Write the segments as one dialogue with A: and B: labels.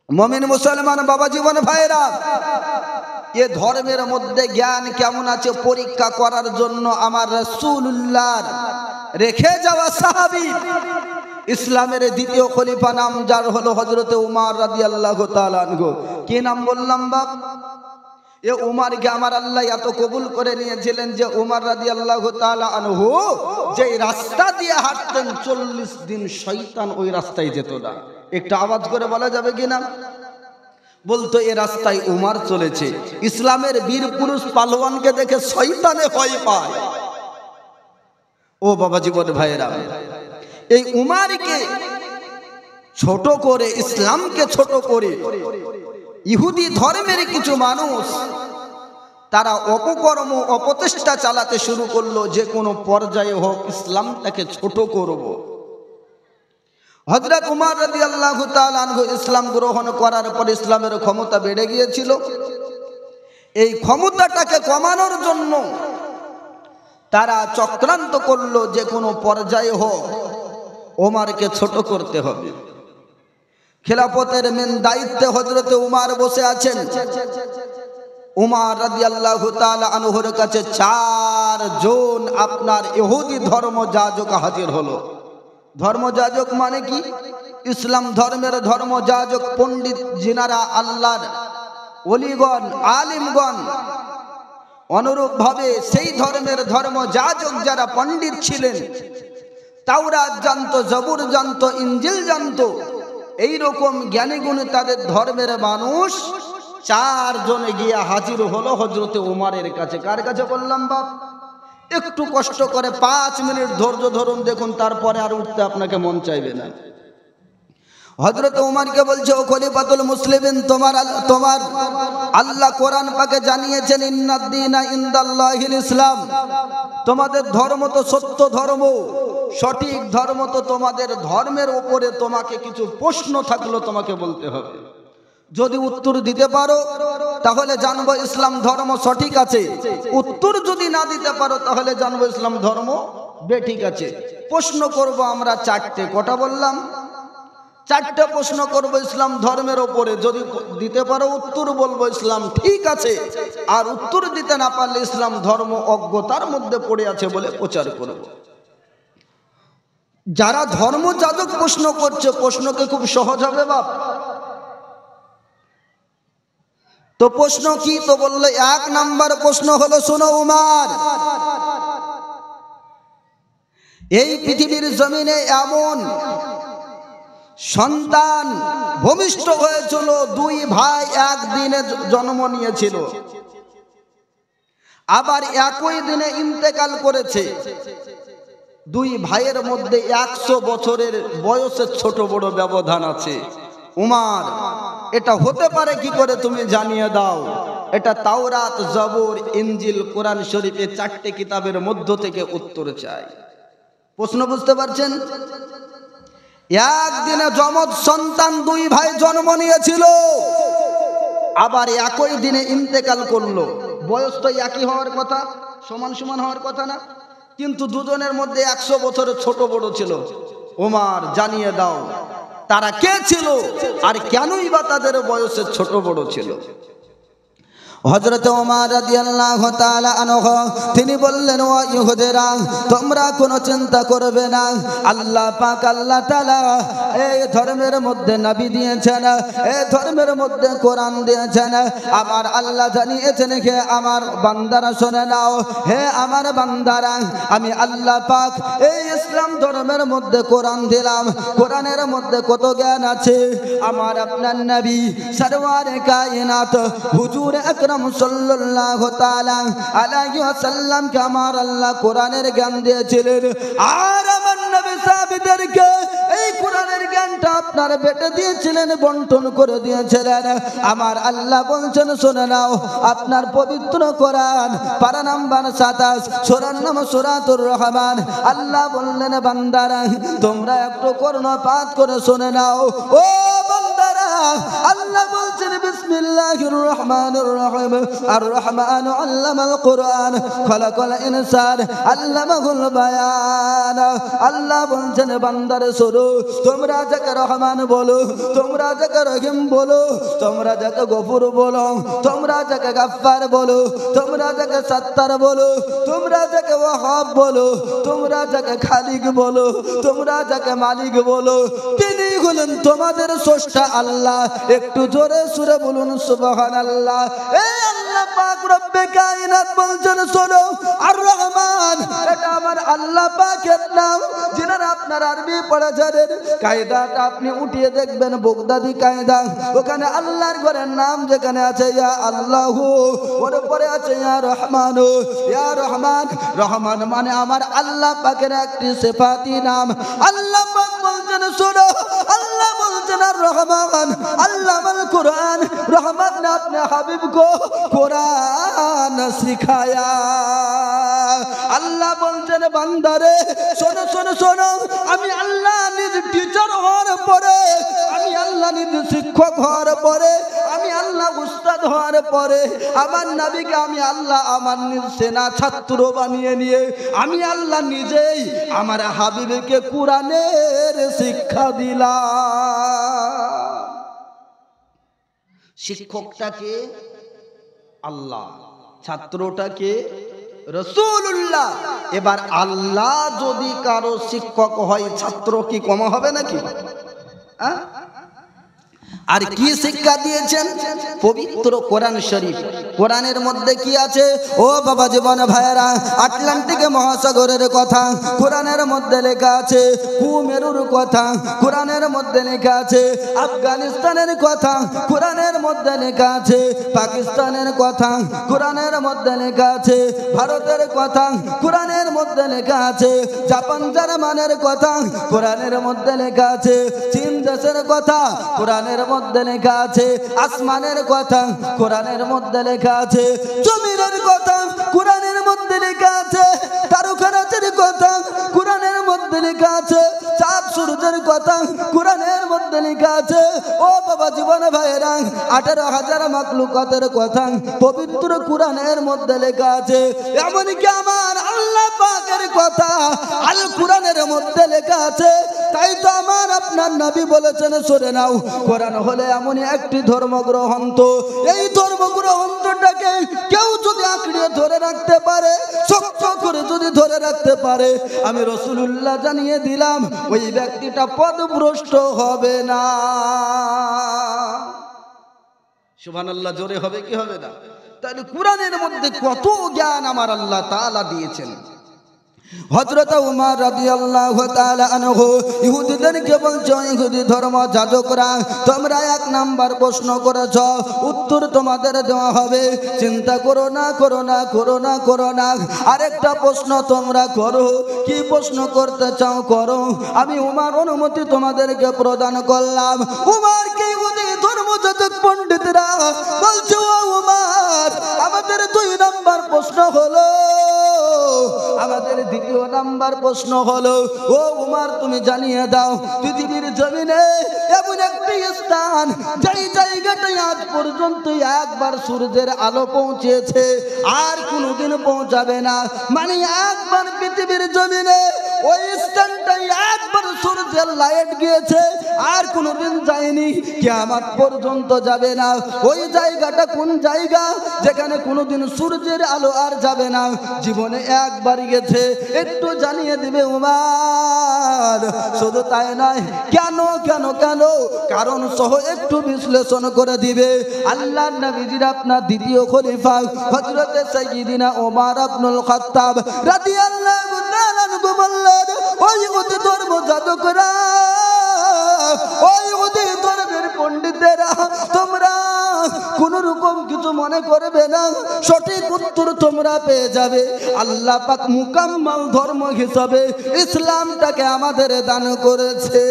A: মুমিন মুসলমান বাবা জীবন ভাইরা, এ ধর্মের মধ্যে জ্ঞান কেমন আছে পরীক্ষা করার জন্য আমার রাসূলুল্লাহর রেখে যাওয়া সাহাবী ইসলামের দ্বিতীয় খলিফা নাম যার হলো হযরতে উমর রাদিয়াল্লাহু তাআলা আনহু। কি নাম বললাম বাপ? এ উমরকে আমার আল্লাহ এত কবুল করে নিয়েছিলেন যে উমর রাদিয়াল্লাহু তাআলা আনহু যে রাস্তা দিয়ে হাঁটতেন 40 দিন শয়তান ওই রাস্তায় যেত না। একটা আওয়াজ করে বলা যাবে কিনা? বলতো এ রাস্তায় উমর চলেছে। ইসলামের বীর পুরুষ পালোয়ানকে দেখে শয়তানে ভয় পায়। ও বাবা জীবন ভাইয়েরা, এই উমরকে ছোট করে, ইসলামকে ছোট করে ইহুদি ধর্মের কিছু মানুষ তারা অপকর্ম অপচেষ্টা চালাতে শুরু করলো, যে কোনো পর্যায়ে হোক ইসলামটাকে ছোট করব। হযরত উমর রাদিয়াল্লাহু তাআলা আনহু ইসলাম গ্রহণ করার পর ইসলামের ক্ষমতা বেড়ে গিয়েছিল। এই ক্ষমতাটাকে কমানোর জন্য তারা চক্রান্ত করলো, যে কোনো পর্যায়ে হোক ওমরকে ছোট করতে হবে। খেলাফতের মেন দায়িত্বে হযরতে উমর বসে আছেন। উমর রাদিয়াল্লাহু তাআলা আনহুর কাছে 4 জন আপনার ইহুদি ধর্মযাজক হাজির হলো। ধর্মযাজক মানে কি? ইসলাম ধর্মের ধর্মযাজক পণ্ডিত যিনারা আল্লাহর ওলিগণ আলিমগণ, অনুরূপভাবে সেই ধর্মের ধর্মযাজক যারা পণ্ডিত ছিলেন, তাওরাত জানতো, জবুর জানতো, ইনজিল জানতো, এইরকম জ্ঞানী গুণী তাদের ধর্মের মানুষ 4 জনে গিয়ে হাজির হলো হযরতে উমরের কাছে। কার কাছে বললাম বাপ? একটু কষ্ট করে 5 মিনিট ধৈর্য ধরুন, দেখুন তারপরে আর উঠতে আপনাকে মন চাইবে না। হযরত উমরকে বলছে, ও খলিফাতুল মুসলিমিন, তোমার আল্লাহ কোরআন পাকে জানিয়েছেন ইন্নাদ-দীনা ইনদাল্লাহিল ইসলাম, তোমাদের ধর্ম তো সত্য ধর্ম, সঠিক ধর্ম। তো তোমাদের ধর্মের উপরে তোমাকে কিছু প্রশ্ন থাকলো, তোমাকে বলতে হবে। যদি উত্তর দিতে পারো তাহলে জানবো ইসলাম ধর্ম সঠিক আছে, উত্তর যদি না দিতে পারো তাহলে জানবো ইসলাম ধর্ম বেঠিক আছে। প্রশ্ন করব আমরা 4টে। কটা বললাম? 4টে প্রশ্ন করব ইসলাম ধর্মের ওপরে। যদি দিতে পারো উত্তর বলবো ইসলাম ঠিক আছে, আর উত্তর দিতে না পারলে ইসলাম ধর্ম অজ্ঞতার মধ্যে পড়ে আছে বলে প্রচার করব। যারা ধর্মযাজক প্রশ্ন করছে, প্রশ্নকে খুব সহজ হবে বাপ। তো প্রশ্ন কি? তো বললো 1 নাম্বার প্রশ্ন হলো, শোনো উমর, এই পৃথিবীর জমিনে এমন সন্তান ভূমিষ্ঠ হয়েছিল, 2 ভাই একদিনে জন্ম নিয়েছিল, আবার একই দিনে ইন্তেকাল করেছে। 2 ভাইয়ের মধ্যে 100 বছরের বয়সের ছোট বড় ব্যবধান আছে। উমর, এটা হতে পারে কি করে তুমি জানিয়ে দাও। এটা তাওরাত, জবুর, ইনজিল, কোরআন শরীফ, এই 4টে কিতাবের মধ্য থেকে উত্তর চাই। প্রশ্ন বুঝতে পারছেন? একদিনে যমজ সন্তান 2 ভাই জন্ম নিয়েছিল, আবার একই দিনে ইন্তেকাল করলো। বয়স তো একই হওয়ার কথা, সমান সমান হওয়ার কথা না? কিন্তু দুজনের মধ্যে 100 বছরের ছোট বড় ছিল। উমর, জানিয়ে দাও তারা কে ছিল, আর কেনই বা তাদের বয়সের ছোট বড় ছিল। হযরত উমর রাদিয়াল্লাহু তাআলা আনহু তিনি বললেন, ও ইহুদিরা, তোমরা কোনো চিন্তা করবে না। আল্লাহ পাক আল্লাহ তাআলা এই ধর্মের মধ্যে নবী দিয়েছেন, এই ধর্মের মধ্যে কোরআন দিয়েছেন। আমার আল্লাহ জানিয়েছেন, হে আমার বান্দারা শুনে নাও, হে আমার বান্দারা, আমি আল্লাহ পাক এই ইসলাম ধর্মের মধ্যে কোরআন দিলাম। কোরআনের মধ্যে কত জ্ঞান আছে। আমার আপনার নবী সরওয়ারে কায়নাত হুজুর আকরাম সাল্লাল্লাহু তাআলা আলাইহি ওয়াসাল্লাম কে আমার আল্লাহ কোরআনের জ্ঞান দিয়েছিলেন, আর আমার নবী সাহাবীদেরকে এই কোরআনের জ্ঞানটা আপনার বেটে দিয়েছিলেন, বন্টন করে দিয়েছিলেন। আমার আল্লাহ বলছেন, শুনে নাও, আপনার পবিত্র কোরআন পারা নাম্বার 27 সূরার নাম সূরাতুর রহমান। আল্লাহ বললেন, বান্দারা তোমরা একটু কর্ণপাত করে শুনে নাও। ও বান্দারা, আল্লাহ বলছেন, বিসমিল্লাহির রহমানির রহমানুর রহিম। আর রহমান আল্লামাল কুরআন খলাকাল ইনসান আল্লামাহুল বায়ান। আল্লাহ বলছেন বান্দারে শোনো, তোমরা যাকে রহমান বলো, তোমরা যাকে রহিম বলো, তোমরা যাকে গফুর বলো, তোমরা যাকে গাফফার বলো, তোমরা যাকে সাত্তার বলো, তোমরা যাকে ওয়াহাব বলো, তোমরা যাকে খালিক বলো, তোমরা যাকে মালিক বলো, তিনি হলেন তোমাদের স্রষ্টা আল্লাহ। একটু জোরে সুরে বলুন সুবহানাল্লাহ। এই আল্লাহ পাক রব্বে কায়নাত বলছেন শোনো, আর রহমান এটা আমার আল্লাহ পাকের নাম। যিনারা আপনার আরবি পড়া জানেন, কায়দাটা আপনি উঠিয়ে দেখবেন, বগদাদি কায়দা, ওখানে আল্লাহর ঘরের নাম যেখানে আছে ইয়া আল্লাহু, ওর উপরে আছে ইয়া রহমান। ইয়া রহমান, রহমান মানে আমার আল্লাহ পাকের একটি সিফাতি নাম। আল্লাহ পাক বলছেন শোনো, আল্লাহ বলছেন আর রহমান আল্লামাল কুরআন, রহমান ने अपने हबीब को कुरान सिखाया। আল্লাহ বলছেন বান্দারে শোনো শোনো শোনো, আমি আল্লাহ নিজ টিচার হওয়ার পরে, আমি আল্লাহ নিজ শিক্ষক হওয়ার পরে, আমি আল্লাহ উস্তাদ হওয়ার পরে, আমার নবীকে আমি আল্লাহ আমার নিজ সেনা ছাত্র বানিয়ে নিয়ে আমি আল্লাহ নিজেই আমার হাবিবকে কুরআনের শিক্ষা দিলাম। শিক্ষকটাকে আল্লাহ, ছাত্রটাকে রাসূলুল্লাহ। এবার আল্লাহ যদি কারো শিক্ষক হয়, ছাত্র কি কম হবে নাকি? আর কি শিক্ষা দিয়েছেন? পবিত্র কোরআন শরীফ। কোরআনের মধ্যে কি আছে? ও বাবা জীবন ভাইরা, আটলান্টিক মহাসাগরের কথা কোরআনের মধ্যে লেখা আছে, কুমেরুর কথা কোরআনের মধ্যে লেখা আছে, আফগানিস্তানের কথা কোরআনের মধ্যে লেখা আছে, পাকিস্তানের কথা কোরআনের মধ্যে লেখা আছে, ভারতের কথা কোরআনের মধ্যে লেখা আছে, জাপান জার্মানের কথা কোরআনের মধ্যে লেখা আছে, চীন দেশের কথা কোরআনের মধ্যে লেখা আছে, আসমানের কথা কোরআনের মধ্যে লেখা আছে, জমিনের কথা কোরআনের মধ্যে লেখা আছে, তারকারাজের কথা কোরআনের মধ্যে লেখা আছে, চাঁদ সূর্যের কথা কোরআনের মধ্যে লেখা আছে। ও বাবা জীবন ভাইরা, 18,000 মাখলুকাতের কথা পবিত্র কোরআনের মধ্যে লেখা আছে। এমনকি আমার আল্লাহ পাকের কথা আল কোরআনের মধ্যে লেখা আছে। তাই তো আমার আপনার নবী বলেছেন, শুনে নাও, কোরআন হলে এমনই একটি ধর্মগ্রন্থ, এই ধর্মগ্রন্থটাকে কেউ যদি আঁকড়িয়ে ধরে রাখতে পারে, শক্ত করে যদি ধরে রাখতে পারে, আমি রাসূলুল্লাহ জানিয়ে দিলাম ওই ব্যক্তিটা পথভ্রষ্ট হবে না। সুবহানাল্লাহ, জোরে হবে কি হবে না? তাহলে কোরআনের মধ্যে কত জ্ঞান আমার আল্লাহ তাআলা দিয়েছেন। হযরত উমর রাদিয়াল্লাহু তাআলা আনহু ইহুদিদেরকে বলছে, ইহুদি ধর্ম যাজকরা, তোমরা 1 নাম্বার প্রশ্ন করেছ, উত্তর তোমাদের দেওয়া হবে, চিন্তা করো না করো না করো না করো না। আরেকটা প্রশ্ন তোমরা করো, কি প্রশ্ন করতে চাও করো, আমি উমর অনুমতি তোমাদেরকে প্রদান করলাম। উমরকে ইহুদি ধর্ম যাজক পণ্ডিতরা বলছে, ও উমর, আমাদের 2 নাম্বার প্রশ্ন হলো, আমাদের 2য় নাম্বার প্রশ্ন হলো, ও উমর তুমি জানিয়ে দাও, পৃথিবীর জমিনে এমন একটি স্থান যেই জায়গাটায় আজ পর্যন্ত একবার সূর্যের আলো পৌঁছেছে, আর কোনোদিন পৌঁছাবে না, মানে একবার পৃথিবীর জমিনে ওই স্থানটায় একবার সূর্যের লাইট গিয়েছে, আর কোনোদিন যায়নি, কিয়ামত পর্যন্ত যাবে না। ওই জায়গাটা কোন জায়গা? যেখানে কোনোদিন সূর্যের আলো আর যাবে না, জীবনে একবার গেছে, একটু জানিয়ে দিবে উমর। শুধু তাই নয়, কেন কেন কেন কারণ সহ একটু বিশ্লেষণ করে দিবে। আল্লাহর নবীজির আপনার 2য় খলিফা হযরত সাইয়্যিদিনা ওমর ইবনুল খাত্তাব রাদিয়াল্লাহু তাআলা আনহু বললেন, ওই ইহুদি ধর্ম যাজকরা, ওই ইহুদি ধর্মের পণ্ডিতেরা, তোমরা কোন রকম কিছু মনে করবে না, সঠিক উত্তর তোমরা পেয়ে যাবে। আল্লাহ পাক মুকাম্মাল ধর্ম হিসাবে ইসলামটাকে আমাদের দান করেছে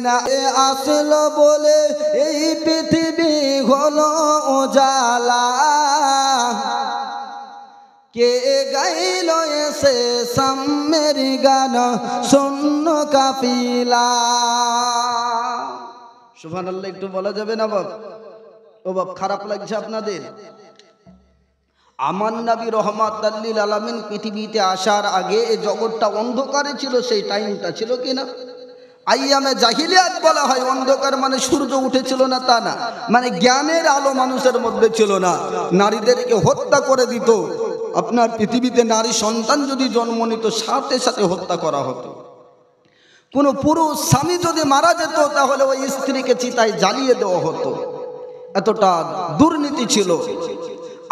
A: না। এ আসলো বলে এই পৃথিবী হলো উজালা, কে গাইল এসে সাম্যের গান শূন্য কাফিলা। সুবহানাল্লাহ, একটু বলা যাবে না বাবা? ও বাপ, খারাপ লাগছে আপনাদের? আমার নবী রহমাতুল লিল আলামিন পৃথিবীতে আসার আগে এই জগৎটা অন্ধকারে ছিল, সেই টাইমটা ছিল কিনা? আইয়ামে জাহিলিয়াত বলা হয়। অন্ধকার মানে সূর্য উঠেছিল না তা না, মানে জ্ঞানের আলো মানুষের মধ্যে ছিল না। নারীদেরকে হত্যা করে দিত। আপনার পৃথিবীতে নারী সন্তান যদি জন্ম নিত সাথে সাথে হত্যা করা হতো। কোনো পুরুষ স্বামী যদি মারা যেত তাহলে ওই স্ত্রীকে চিতায় জ্বালিয়ে দেওয়া হতো। এতটা দুর্নীতি ছিল।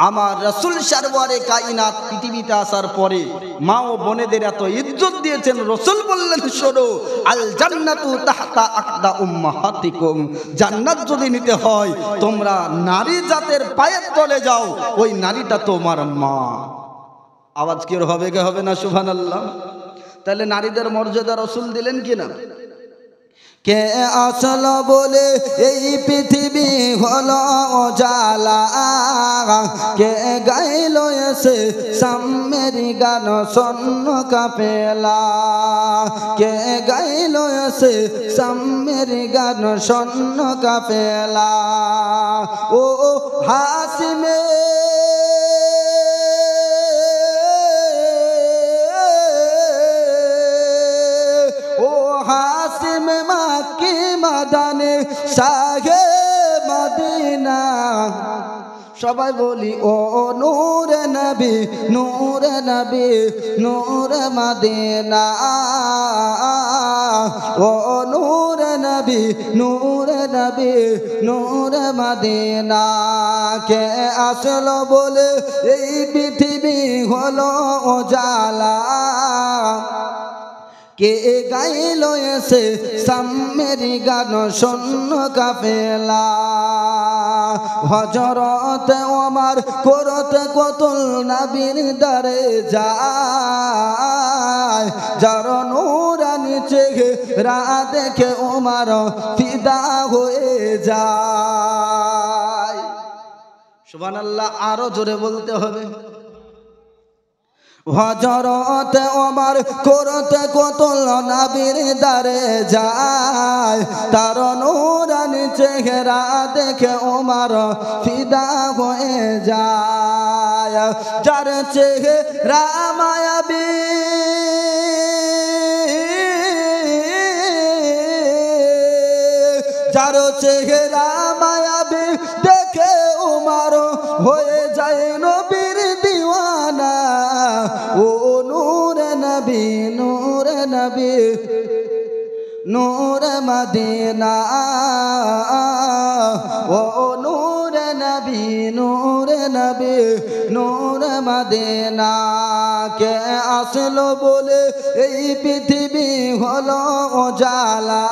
A: আমার রাসূল সরওয়ারে কায়নাত পৃথিবীতে আসার পরে মা ও বোনেদের এত ইজ্জত দিয়েছেন। রাসূল বললেন, শোনো, আল জান্নাতু তাহতা আকদা উম্মাহাতিকুম, জান্নাত যদি নিতে হয় তোমরা নারী জাতের পায়ের তলে যাও, ওই নারীটা তোমার মা। আওয়াজ কি হবে কে হবে না? সুবহানাল্লাহ। তাহলে নারীদের মর্যাদা রাসূল দিলেন কিনা? কে আসলো বলে এই পৃথিবী হলো উজালা, কে গাইলো এসে সাম্যের গান স্বর্ণ কাফেলা, কে গাইলো এসে সাম্যের গান স্বর্ণ কাফেলা। ও হাসিমে মাক্কি মাদানে শাহে মদিনা, সবাই বলি ও নূরে নবী, নূরে নবী, নূরে মদিনা, ও নূরে নবী, নূরে নবী, নূরে মদিনা। কে আসলো বলে এই পৃথিবী হলো উজালা, কে গাইলো এসে সাম্যের গান স্বর্ণ কাফেলা। হযরত ওমর করতে কতল নবীর দারে যায়, যার নূরানি চেহারা দেখে ওমর ফিদা হয়ে যায়। সুবহানাল্লাহ, আরো জোরে বলতে হবে। হযরত ওমর করতে কতল নবীর দারে যায়, তার নূরানি চেহারা দেখে ওমর ফিদা হয়ে যায়। যার চেহারা মায়াবী, যার চেহারা মায়াবী দেখে ওমর হয়ে যায় নবীর দিওয়ানা। ও নূরে নবী, নূরে নবী, নূরে মদিনা, ও নূরে নবী, নূরে নবী, নূরে মদিনা। কে আসলো বলে এই পৃথিবী হলো উজালা,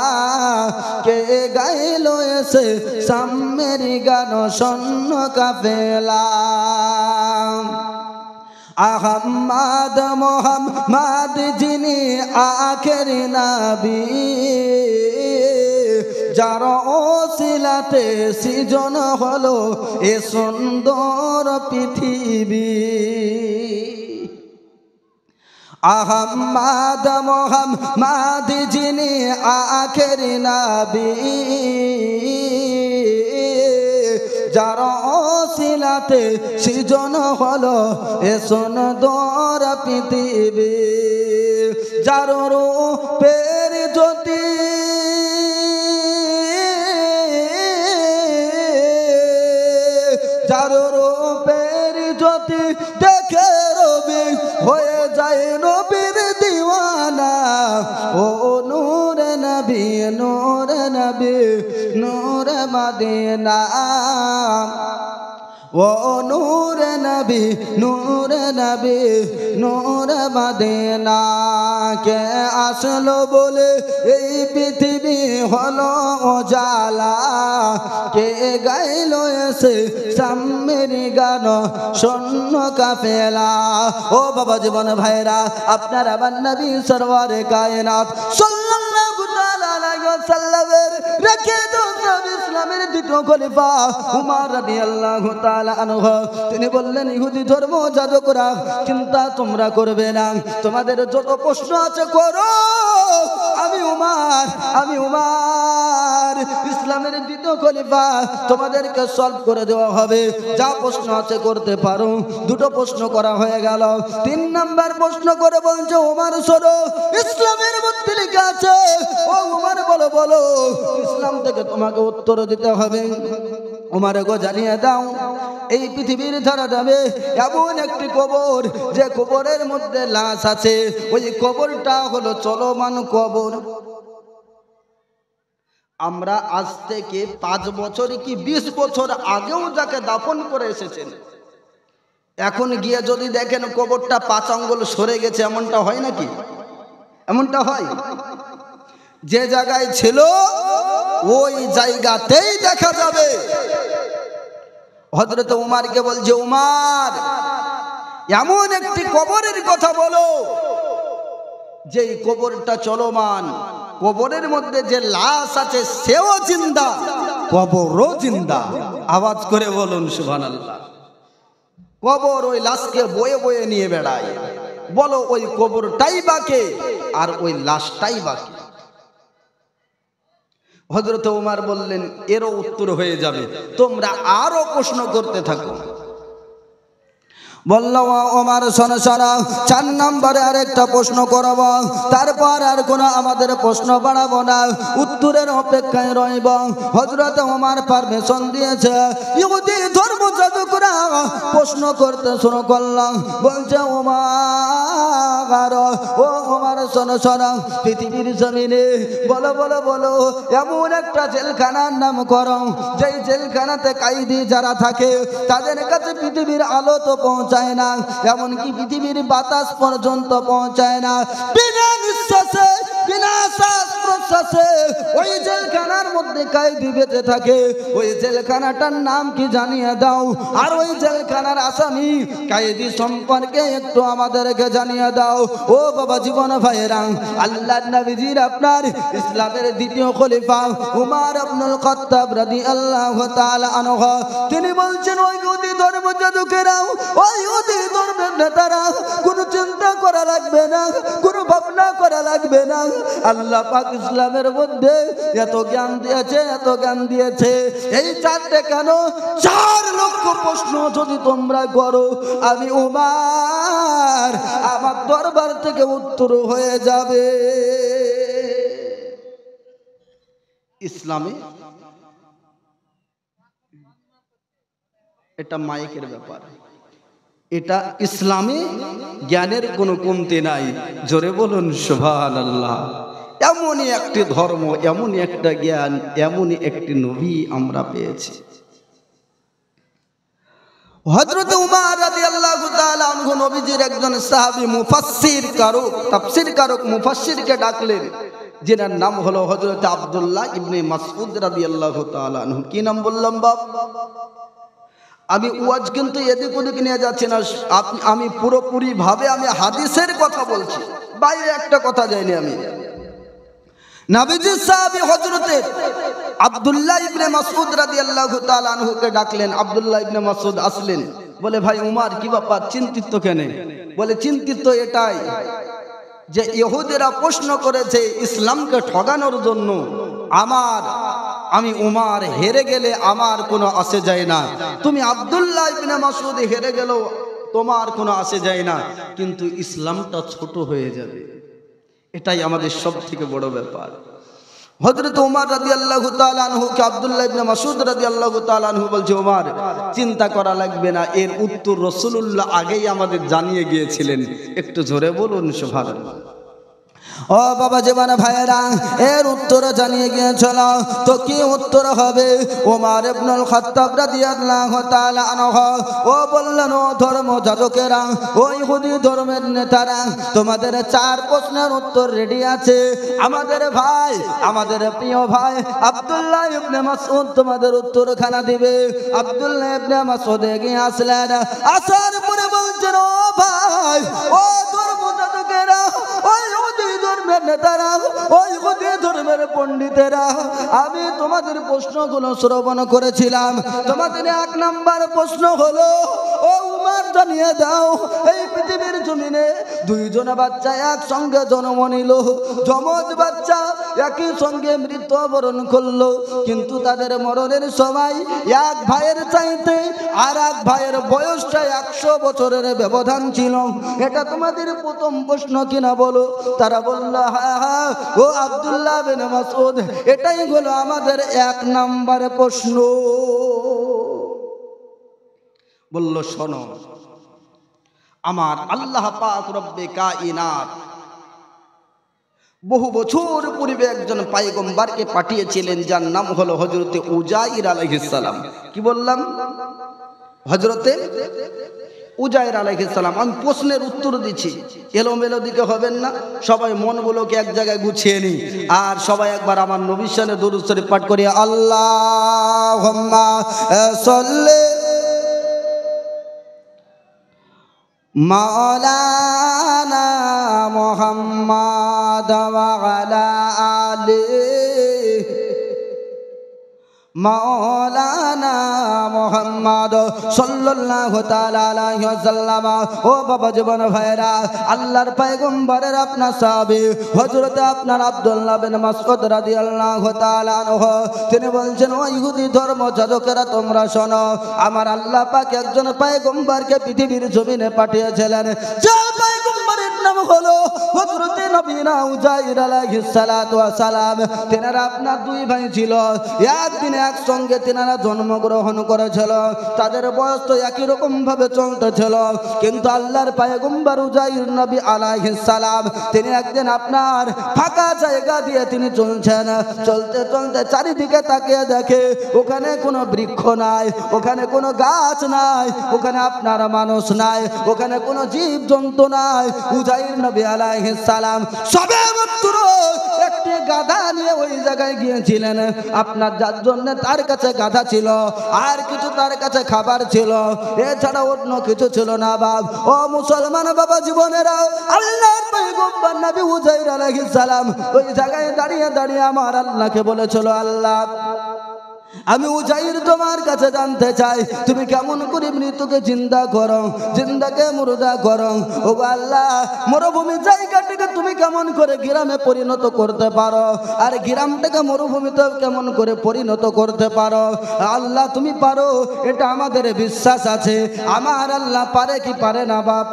A: কে গাইলো এসে সাম্যের গান স্বর্ণ কাফেলা। আহমদ মোহাম্মদ যিনি আখেরি নবী, যার ওসিলাতে সৃজন হলো এ সুন্দর পৃথিবী। আহমদ মোহাম্মদ যিনি আখেরি নবী, যার ওসিলাতে সৃজন হলো এ সুন্দর পৃথিবী। যার রূপের জ্যোতি যার রূপের জ্যোতি দেখে রবি হয়ে যায় নবীর দিওয়ানা। ও নূরে নবী, নূরে নবী, নূরে মদিনা, ও নূরে নবী, নূরে নবী, নূরে মদিনা। কে আসলো বলে এই পৃথিবী হলো উজালা, কে গাইলো এসে সাম্যের গান স্বর্ণ কাফেলা। ও বাবা জীবন ভাইরা, আপনার আমার নবী সরওয়ারে কায়নাত সাল্লাল্লাহু তাআলা আলাইহি ওয়াসাল্লামের রেখে দাও ইসলামের দ্বিতীয় খলিফা উমর রাদিয়াল্লাহু তাআলা আনহু, তিনি বললেন, ইহুদি ধর্ম যাজকরা চিন্তা তোমরা করবে না, তোমাদের যত প্রশ্ন আছে করো, আমি উমর ইসলামের দ্বিতীয় খলিফা তোমাদেরকে সলভ করে দেওয়া হবে। যা প্রশ্ন আছে করতে পারো। দুটো প্রশ্ন করা হয়ে গেল। 3 নাম্বার প্রশ্ন করে বলছে, ওমর শোনো, ইসলামের মধ্যে লেখা আছে, ও ওমর বলো বলো, ইসলাম থেকে তোমাকে উত্তর দিতে হবে। ওমর গো জানিয়ে দাও, এই পৃথিবীর ধরা যাবে এমন একটি কবর, যে কবরের মধ্যে লাশ আছে, ওই কবরটা হলো চলমান কবর। আমরা আজ থেকে 5 বছর কি 20 বছর আগেও যাকে দাফন করে এসেছেন, এখন গিয়ে যদি দেখেন কবরটা 5 আঙ্গুল সরে গেছে, এমনটা হয় নাকি? এমনটা হয়? যে জায়গায় ছিল ওই জায়গাতেই দেখা যাবে। হযরত উমরকে বলছে, উমর এমন একটি কবরের কথা বলো যে কবরটা চলমান, কবরের মধ্যে যে লাশ আছে সেও জিন্দা, কবরও জিন্দা। আওয়াজ করে বলুন সুবহানাল্লাহ। কবর ওই লাশকে বয়ে বয়ে নিয়ে বেড়ায়। বলো ওই কবরটাই বাকি আর ওই লাশটাই বাকি। হযরত ওমর বললেন, এরও উত্তর হয়ে যাবে, তোমরা আরো প্রশ্ন করতে থাকো। বলল, ওমর শোনো শোনো, 4 নম্বরে আরেকটা প্রশ্ন করব, তারপর আর কোনো আমাদের প্রশ্ন বাড়াবো না, উত্তরের অপেক্ষায় রইব। হযরত ওমর পারমিশন দিয়েছে। ইহুদি ধর্ম যাজকরা প্রশ্ন করতে শুরু করলাম। বলছে, ওমর ও ওমর শোনো শোনো, পৃথিবীর জমিনে বলো বলো বলো এমন একটা জেলখানার নাম করো, যেই জেলখানাতে কয়েদি যারা থাকে তাদের কাছে পৃথিবীর আলো তো পৌঁছায় না, এমনকি পৃথিবীর বাতাস পর্যন্ত পৌঁছায় না। বিনা নিঃশ্বাসে, বিনা শ্বাস প্রশ্বাসে ওই জেলখানার মধ্যে কয়েদি বেঁচে থাকে। ওই জেলখানাটার নাম কি জানিয়ে দাও। আর ওই জেলখানার আসামি কয়েদি সম্পর্কে একটু আমাদেরকে জানিয়ে দাও। ও বাবা জীবন ভাইয়েরা, আল্লাহর নবীজির আপনার ইসলামের দ্বিতীয় খলিফা উমর ইবনুল খাত্তাব রাদিয়াল্লাহু তাআলা আনহু, তিনি বলছেন, ওই ইহুদি ধর্ম যাজকেরা, ওই ইহুদি ধর্মের নেতারা, কোনো চিন্তা করা লাগবে না, কোনো ভাবনা করা লাগবে না। আল্লাহ পাক ইসলামের মধ্যে এত জ্ঞান দিয়েছে, এত জ্ঞান দিয়েছে। এই 4টে কেন 4 লক্ষ প্রশ্ন যদি তোমরা করো, আমি উমর আমার দরবার থেকে উত্তর হয়ে যাবে। ইসলামে এটা মাইকের ব্যাপার, এটা ইসলামে জ্ঞানের কোনো কমতি নাই। জোরে বলুন সুবহানাল্লাহ। এমনই একটি ধর্ম, এমনই একটা জ্ঞান, এমনই একটি নবী আমরা পেয়েছি। হযরত উমর রাদিয়াল্লাহু তাআলা আনহু নবীজির একজন সাহাবী, মুফাসসির কারক, তাফসীর কারক, মুফাসসিরকে ডাকলেন, যেনার নাম হলো হযরত আব্দুল্লাহ ইবনে মাসউদ রাদিয়াল্লাহু তাআলা আনহু। কি নাম বললাম বাপ? আমি ওয়াজ কিন্তু এদিক ওদিক নিয়ে যাচ্ছি না, আমি পুরোপুরি ভাবে আমি হাদিসের কথা বলছি, বাইরে একটা কথা যাইনি আমি। নবীজি সাহাবী হযরতে আব্দুল্লাহ ইবনে মাসউদ রাদিয়াল্লাহু তাআলা আনহুকে ডাকলেন। আব্দুল্লাহ ইবনে মাসউদ আসলেন, বলে, ভাই উমর কি ব্যাপার, চিন্তিত কেন? বলে, চিন্তিত এটাই যে ইহুদিরা প্রশ্ন করেছে ইসলামকে ঠগানোর জন্য, আমি উমর হেরে গেলে আমার কোনো আসে যায় না, তুমি আব্দুল্লাহ ইবনে মাসউদ হেরে গেলেও তোমার কোনো আসে যায় না, কিন্তু ইসলামটা ছোট হয়ে যাবে। এটাই আমাদের সবথেকে বড় ব্যাপার। হযরত ওমর রাদিয়াল্লাহু তাআলা আনহুকে আব্দুল্লাহ ইবনে মাসউদ রাদিয়াল্লাহু তাআলা আনহু বলছে, ওমর চিন্তা করা লাগবে না, এর উত্তর রাসূলুল্লাহ আগেই আমাদের জানিয়ে গিয়েছিলেন। একটু জোরে বলুন সুবহানাল্লাহ। ও বাবা জীবন ভাইয়েরা, এর উত্তর জানিয়ে গিয়েছিল। তো কি উত্তর হবে? ওমর ইবনুল খাত্তাব রাদিয়াল্লাহু তাআলা আনহু ও বললেন, ও ধর্ম যাজকেরা, ও ইহুদি ধর্মের নেতারা, তোমাদের 4 প্রশ্নের উত্তর রেডি আছে। আমাদের ভাই, আমাদের প্রিয় ভাই আব্দুল্লাহ ইবনে মাসউদ তোমাদের উত্তরখানা দিবে। আব্দুল্লাহ ইবনে মাসউদ এগিয়ে আসলেন। আসার পরে বলছেন, ও ভাই, ও ধর্ম যাজকেরা, ও ইহুদি ধর্মের নেতারা, ওই ইহুদি ধর্মের পণ্ডিতেরা, আমি তোমাদের প্রশ্নগুলো শ্রবণ করেছিলাম। তোমাদের 1 নাম্বার প্রশ্ন হলো, ও উমর খবর জানিয়ে দাও এই পৃথিবীর জমিনে দুইজন বাচ্চা একসঙ্গে জন্ম নিল, যমজ বাচ্চা একই সঙ্গে মৃত্যুবরণ করলো, কিন্তু তাদের মরণের সময় এক ভাইয়ের চাইতে আর এক ভাইয়ের বয়সটা 100 বছরের ব্যবধান ছিল। এটা তোমাদের প্রথম প্রশ্ন কিনা বলো? তারা বলল হ্যাঁ হ্যাঁ ও আব্দুল্লাহ বিন মাসউদ, এটাই হলো আমাদের 1 নম্বর প্রশ্ন। বলল শোনো, আমার আল্লাহ পাক রব্বে কায়নাত বহু বছর পূর্বে একজন পয়গম্বরকে পাঠিয়েছিলেন, যার নাম হলো হযরতে উজাইর আলাইহিস সালাম। কি বললাম? হযরতে উজাইর আলাইহিস সালাম। আমি প্রশ্নের উত্তর দিচ্ছি, এলোমেলো দিকে হবেন না, সবাই মনগুলোকে এক জায়গায় গুছিয়ে নিই। আর সবাই একবার আমার নবীর শানে দরুদ শরীফ পাঠ করি, আল্লাহুম্মা সাল্লি মাওলানা মুহাম্মাদ ওয়া আলা আলিহি মাওলানা মুহাম্মদ সাল্লাল্লাহু তাআলা আলাইহি ওয়াসাল্লাম। ও বাবা জীবন ভাইরা, আল্লাহর পয়গম্বরের আপনার সাহাবী হযরত আপনার আব্দুল্লাহ বিন মাসউদ রাদিয়াল্লাহু তাআলা আনহু, তিনি বলছেন ও ইহুদি ধর্ম যাজকেরা তোমরা শোনো, আমার আল্লাহ পাক একজন পয়গম্বরকে পৃথিবীর জমিনে পাঠিয়েছিলেন, যে পয়গম্বরের নাম হলো হযরত নবীনা উজাইর আলাইহিস সালাতু ওয়াস সালাম। তেনারা আপনার 2 ভাই ছিল, একদিন একসঙ্গে তেনারা জন্মগ্রহণ করেছিল, তাদের বয়স তো একই রকম ভাবে চলতেছিল, কিন্তু আল্লাহর পয়গম্বর উজাইর নবী আলাইহিস সালাম তিনি একদিন আপনার ফাঁকা জায়গা দিয়ে তিনি চলছেন, চলতে চলতে চারিদিকে তাকিয়ে দেখে ওখানে কোনো বৃক্ষ নাই, ওখানে কোনো গাছ নাই, ওখানে আপনার মানুষ নাই, ওখানে কোনো জীব জন্তু নাই। উজাইর নবী আলাইহিস সালাম সবেমাত্র একটি গাধা নিয়ে ওই জায়গায় গিয়েছিলেন, আপনার যার জন্য তার কাছে গাধা ছিল, আর কিছু তার কাছে খাবার ছিল, এছাড়া অন্য কিছু ছিল না। বাপ ও মুসলমান বাবা জীবনেরা, আল্লাহর পয়গম্বর নবী উজাইর আলাইহিস সালাম ওই জায়গায় দাঁড়িয়ে দাঁড়িয়ে আমার আল্লাহকে বলেছিল, আল্লাহ আমি উজাইর তোমার কাছে জানতে চাই তুমি কেমন করে মৃত্যুকে জিন্দা করো, জিন্দাকে মুর্দা করো। ও আল্লাহ, মরুভূমি জায়গাটাকে তুমি কেমন করে গ্রামে পরিণত করতে পারো, আর গ্রামটাকে মরুভূমিতে কেমন করে পরিণত করতে পারো, আল্লাহ তুমি পারো, এটা আমাদের বিশ্বাস আছে। আমার আল্লাহ পারে কি পারে না? বাপ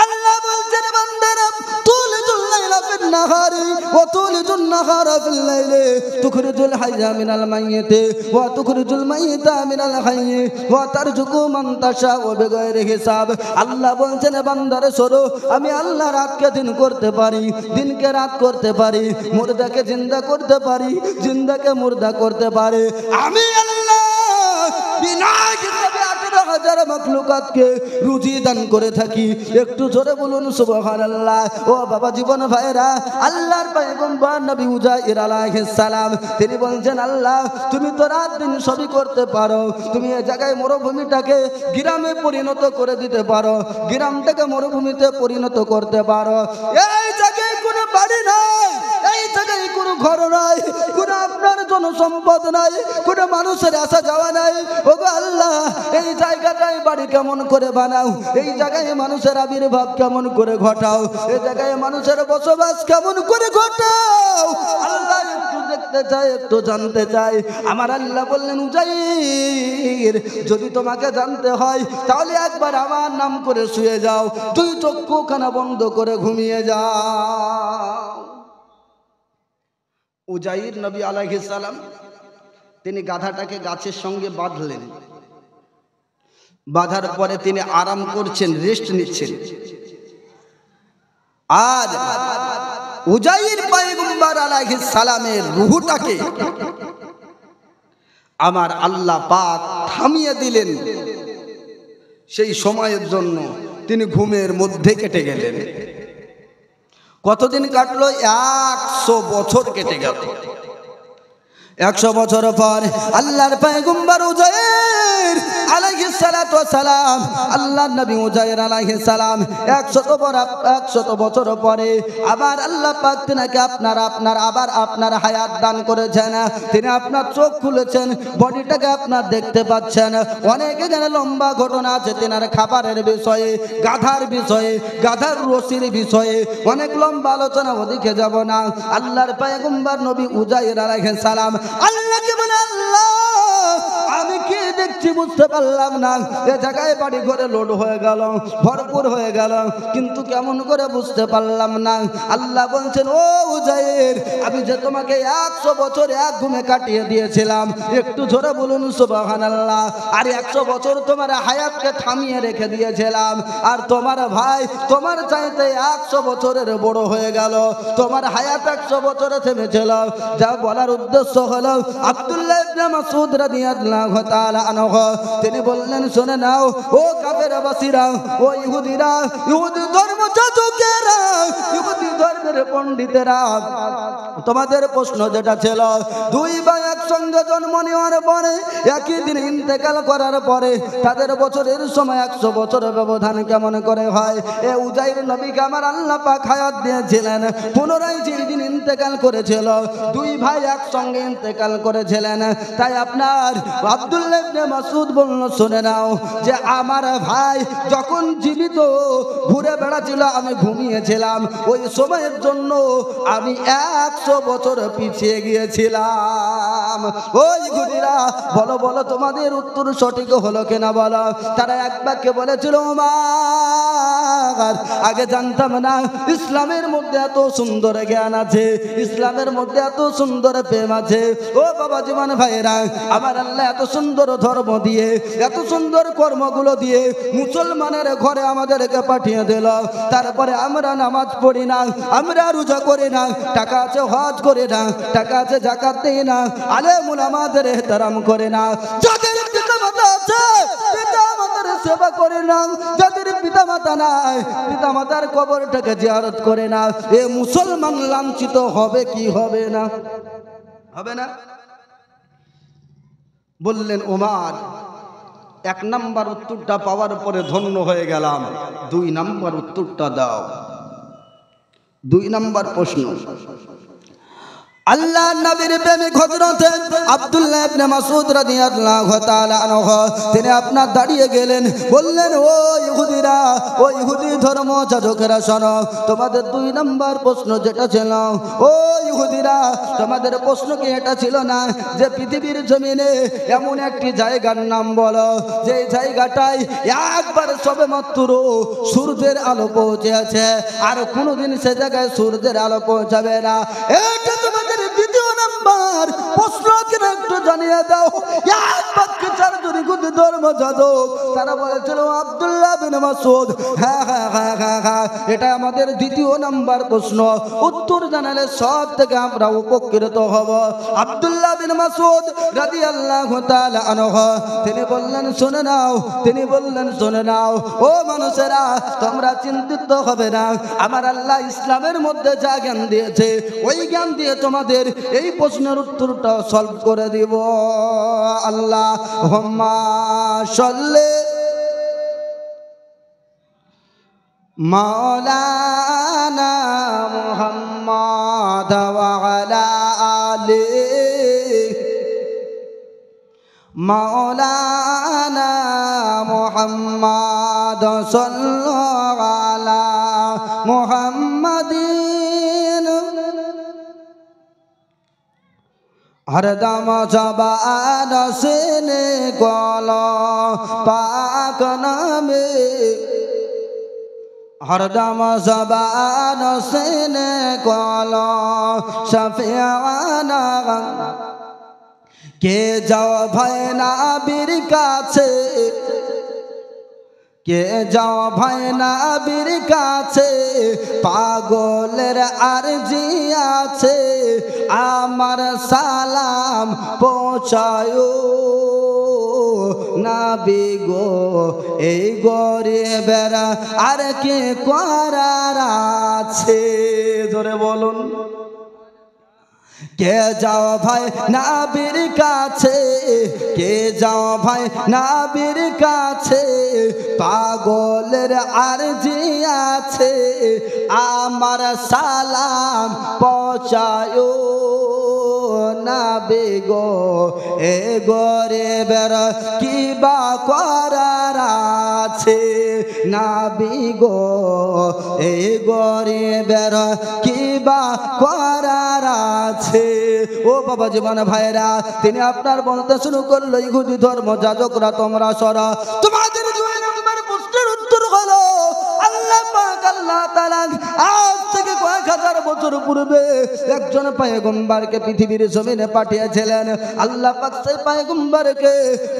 A: আল্লাহ বলছেন বান্দারা তুলিজুল লাইলা ফিন নাহারি ওয়া তুলিজুন নাহারা ফিল লাইলি তুখরিজুল হাইয়া মিনাল মাইয়িতি ওয়া তুখরিজুল মাইয়িতা মিনাল হাইয়ি ওয়া তারজুকু মান তাশাউ বিগাইরি হিসাব। আল্লাহ বলছেন বান্দারে শোনো, আমি আল্লাহ রাতকে দিন করতে পারি, দিনকে রাত করতে পারি, মুর্দাকে জিন্দা করতে পারি, জিন্দাকে মুর্দা করতে পারি। আমি আল্লাহ বিনা হিসাবে 18,000 মাখলুকাতকে রুজি দান করে থাকি। একটু জোরে বলুন সুবহানাল্লাহ। ও বাবা জীবন ভাইরা, আল্লাহর পয়গম্বর নবী উজাইর আলাইহিস সালাম তিনি বলছেন, আল্লাহ তুমি তো রাত দিন সবই করতে পারো, তুমি এই জায়গায় মরুভূমিটাকে গ্রামে পরিণত করে দিতে পারো, গ্রামটাকে মরুভূমিতে পরিণত করতে পারো। এই জায়গায় কোনো বাড়ি নাই, এই জায়গায় কোনো ঘর নাই, কোনো আপনার জনসম্পদ নাই, কোনো মানুষের আসা যাওয়া নাই। ও আল্লাহ, এই জায়গাটায় বাড়ি কেমন করে বানাও, এই জায়গায় মানুষের আবির্ভাব কেমন করে ঘটাও, এই জায়গায় মানুষের বসবাস কেমন করে ঘটাও। আল্লাহ একটু দেখতে চাই, একটু জানতে চাই। আমার আল্লাহ বললেন, উজাইর যদি তোমাকে জানতে হয় তাহলে একবার আমার নাম করে শুয়ে যাও, 2 চক্ষুখানা বন্ধ করে ঘুমিয়ে যাও। উজাইর নবী আলাইহিস সালাম তিনি গাধাটাকে গাছের সঙ্গে বাঁধলেন, বাঁধার পরে তিনি আরাম করছেন, রেস্ট নিচ্ছেন। আজ উজাইর পয়গম্বর আলাইহিস সালামের রূহটাকে আমার আল্লাহ পাক থামিয়ে দিলেন, সেই সময়ের জন্য তিনি ঘুমের মধ্যে কেটে গেলেন। কতদিন কাটলো? 100 বছর কেটে গেল। 100 বছর পর আল্লাহর পয়গম্বর উজাইর আলাইহিস সালাতু ওয়াস সালাম, আল্লাহর নবী উজাইর আলাইহিস সালাম 100 বছর পরে আবার আল্লাহ পাক তিনাকে আপনার হায়াত দান করেছেন। তিনি আপনার চোখ খুলেছেন, বডিটাকে আপনার দেখতে পাচ্ছেন। অনেক এখানে লম্বা ঘটনা আছে তিনার খাবারের বিষয়ে, গাধার বিষয়ে, গাধার রশির বিষয়ে, অনেক লম্বা আলোচনা, ওদিকে যাব না। আল্লাহর পয়গম্বর নবী উজাইর আলাইহিস সালাম আল্লাহকে বলে, আল্লাহ আমি কি দেখছি বুঝতে পারলাম না, এ জায়গায় বাড়ি ঘরে লোড হয়ে গেল, ভরপুর হয়ে গেল, কিন্তু কেমন করে বুঝতে পারলাম না। আল্লাহ বলছেন, ও উজাইর, আমি যে তোমাকে 100 বছর এক ঘুমে কাটিয়ে দিয়েছিলাম, একটু জোরে বলুন সুবহানাল্লাহ। আর 100 বছর তোমার হায়াতকে থামিয়ে রেখে দিয়েছিলাম, আর তোমার ভাই তোমার চাইতে 100 বছরের বড় হয়ে গেল, তোমার হায়াত 100 বছরে থেমেছিল। যা বলার উদ্দেশ্য হলো, আব্দুল্লাহ ইবনে মাসউদ রাদিয়াল্লাহু তাআলা আনহু তিনি বললেন, শুনে নাও ও কাফেরবাসীরা, ও ইহুদিরা, ইহুদি ধর্ম যাজকেরা, ইহুদি ধর্মের পণ্ডিতেরা, তোমাদের প্রশ্ন যেটা ছিল, দুই ভাই একসঙ্গে জন্ম নেওয়ার পরে একই দিন ইন্তেকাল করার পরে তাদের বছরের সময় 100 বছরের ব্যবধান কেমন করে হয়? এ উজাইর নবীকে আমার আল্লাহ পাক হায়াত দিয়েছিলেন, পুনরায় যেই দিন ইন্তেকাল করেছিল, দুই ভাই একসঙ্গে ইন্তেকাল করেছিলেন। তাই আপনার আব্দুল্লাহ ইবনে মাসউদ বলল, শুনে নাও যে আমার ভাই যখন জীবিত ঘুরে বেড়াচ্ছিল, আমি ঘুমিয়েছিলাম, ওই সময়ের জন্য আমি 100 বছর পিছিয়ে গিয়েছিলাম। ওই গুদিরা বলো বলো তোমাদের উত্তর সঠিক হলো কিনা বলো। তারা এক বাক্যে বলেছিল, ওমর আগে জানতাম না ইসলামের মধ্যে এত সুন্দর জ্ঞান আছে, ইসলামের মধ্যে এত সুন্দর প্রেম আছে। ও বাবা জীবন ভাইরা, আমার আল্লাহ এত সুন্দর ধর্ম দিয়ে, এত সুন্দর কর্মগুলো দিয়ে মুসলমানের ঘরে আমাদেরকে পাঠিয়ে দিল, তারপরে আমরা নামাজ পড়ি না, আমরা রোজা করি না, টাকা আছে হজ করে না, টাকা আছে যাকাত দেই না, আলেম উলামাদের ইহতিরাম করে না, যাদের পিতামাতা আছে পিতামাতার সেবা করে না, যাদের পিতামাতা নাই পিতামাতার কবরটাকে জিয়ারত করে না। এ মুসলমান লাঞ্ছিত হবে কি হবে না? হবে না? বললেন ওমর, 1 নাম্বার উত্তরটা পাওয়ার পরে ধন্য হয়ে গেলাম, 2 নাম্বার উত্তরটা দাও। 2 নাম্বার প্রশ্ন, আল্লাহ নবীর প্রেমিক হযরত আব্দুল্লাহ ইবনে মাসউদ রাদিয়াল্লাহু তাআলা আনহু তিনি আপনার দাঁড়িয়ে গেলেন, বললেন, ও ইহুদিরা, ও ইহুদি ধর্ম যাজকেরা, শোনো তোমাদের 2 নাম্বার প্রশ্ন যেটা ছিল, ও ইহুদিরা তোমাদের প্রশ্ন কি এটা ছিল না যে পৃথিবীর জমিনে এমন একটি জায়গার নাম বলো যে জায়গাটায় একবার সবেমাত্র সূর্যের আলো পৌঁছেছে, আর কোনোদিন সে জায়গায় সূর্যের আলো পৌঁছাবে না? এটা তোমাদের 2 নাম্বার প্রশ্ন, কিনা একটু জানিয়ে দাও। এক বাক্যে 4 জন ইহুদি ধর্ম যাজক তারা বলেছিল, আব্দুল্লাহ বিন মাসউদ, হ্যাঁ হ্যাঁ হ্যাঁ হ্যাঁ হ্যাঁ, এটা আমাদের 2 নাম্বার প্রশ্ন, উত্তর জানালে সব থেকে আমরা উপকৃত হব। আব্দুল্লাহ বিন মাসউদ রাদিয়াল্লাহু তাআলা আনহু তিনি বললেন, শুনে নাও, তিনি বললেন, শুনে নাও ও মানুষেরা, তোমরা চিন্তিত হবে না, আমার আল্লাহ ইসলামের মধ্যে যা জ্ঞান দিয়েছে ওই জ্ঞান দিয়ে তোমাদের এই প্রশ্নের উত্তরটা সলভ করে দিব। আল্লাহুম্মা সাল্লি মাওলানা মুহাম্মাদ ওয়া আলা আলি মাওলানা মুহাম্মাদ সাল্লাল্লাহু আলা মুহাম্মাদিন হরদম জবান সিনে গলা পাক নামে, হরদম জবান সিনে গলা শফিয়ানা, কে যাও ভাই নবীর কাছে, কে যাও ভাই নবীর কাছে, পাগলের আরজি আছে, আমার সালাম পৌঁছায়ো নবী গো, এই গরিবেরা আর কি করার আছে? জোরে বলুন, কে যাও ভাই নবীর কাছে, কে যাও ভাই নবীর কাছে, পাগলের আরজি আছে, আমার সালাম পৌঁছায়ো নবী গো। এ গরিবের কি বা করার আছে নবী গো, এ গরিবের কি বা করার আছে। ও বাবা জীবন ভাইরা, তিনি আপনার বলতে শুরু করলো, ইহুদি ধর্ম যাজকরা তোমরা সরা, তোমাদের তোমার প্রশ্নের উত্তর হলো আল্লাহ পাক আল্লাহ তাআলা আজ থেকে কয়েক হাজার বছর পূর্বে একজন পয়গম্বরকে পৃথিবীর জমিনে পাঠিয়েছিলেন। আল্লাহ পাক সেই পয়গম্বরকে